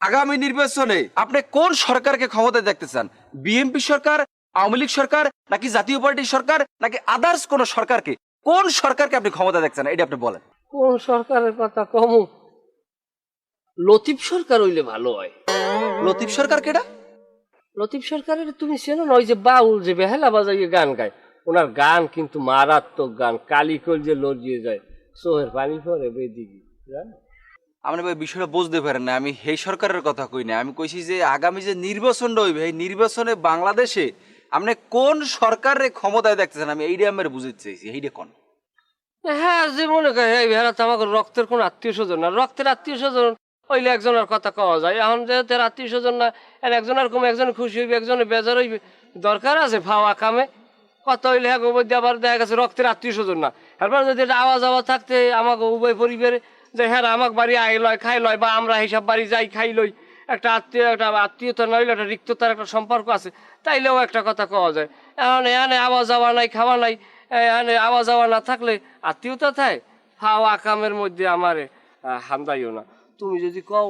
আগামী নির্বাচনে আপনি কোন সরকারকে ক্ষমতায় দেখতে চান? বিএনপি সরকার, আওয়ামী লীগ সরকার, নাকি জাতীয় পার্টির সরকার, নাকি আদার্স কোন সরকারকে? কোন সরকারকে আপনি ক্ষমতা দেখছেন এটা আপনি বলেন। কোন সরকারের কথা কমু? লতিফ সরকার হইলে ভালো হয়। লতিফ সরকার কেডা? লতিফ সরকারের তুমি চেনো না? ওই যে বাউল যে বেহালা বাজাইয়ে গান গায়, ওনার গান কিন্তু মারাত্মক গান, কালিকল যে লজিয়ে যায়, চোহের পানি পরে বেদিকে, জানো? আপনি ভাই বিষয়টা বুঝতে পারেন না, আমি এই সরকারের কথা কই না, আমি কইছি যে আগামী যে নির্বাচনটা হইবে এই নির্বাচনে বাংলাদেশে আপনি কোন সরকারের ক্ষমতায় দেখতেছেন, আমি এইটা আমার বুঝতে চাইছি, এইটা কোন। হ্যাঁ, যে মনে করে এই বেহালা তো আমাকে রক্তের কোন আত্মীয় স্বজন না, রক্তের আত্মীয় স্বজন হইলে একজনের কথা কওয়া যায়। এখন যে তার আত্মীয় স্বজন না, একজনের কম একজন খুশি হইবে, একজনের বেজার হইবে, দরকার আছে ফাওয়া কামে কথা হইলে হ্যাঁ মধ্যে আবার দেখা গেছে রক্তের আত্মীয় স্বজন না। এরপর যদি এটা আওয়াজ আওয়াজ থাকতে আমাকে উভয় পরিবারে যে হ্যাঁ আমাকে বাড়ি আই লয় খাই লয়, বা আমরা হিসাব বাড়ি যাই খাই লই, একটা আত্মীয়তা নইলে একটা রিক্ততার একটা সম্পর্ক আছে, তাইলেও একটা কথা কওয়া যায়। এখন এখানে আওয়াজ যাওয়া নাই, খাওয়া নাই, এখানে আওয়াজ যাওয়া না থাকলে আত্মীয়তা থাকে ফাওয়া কামের মধ্যে আমারে হান্দাইও না। তুমি যদি কও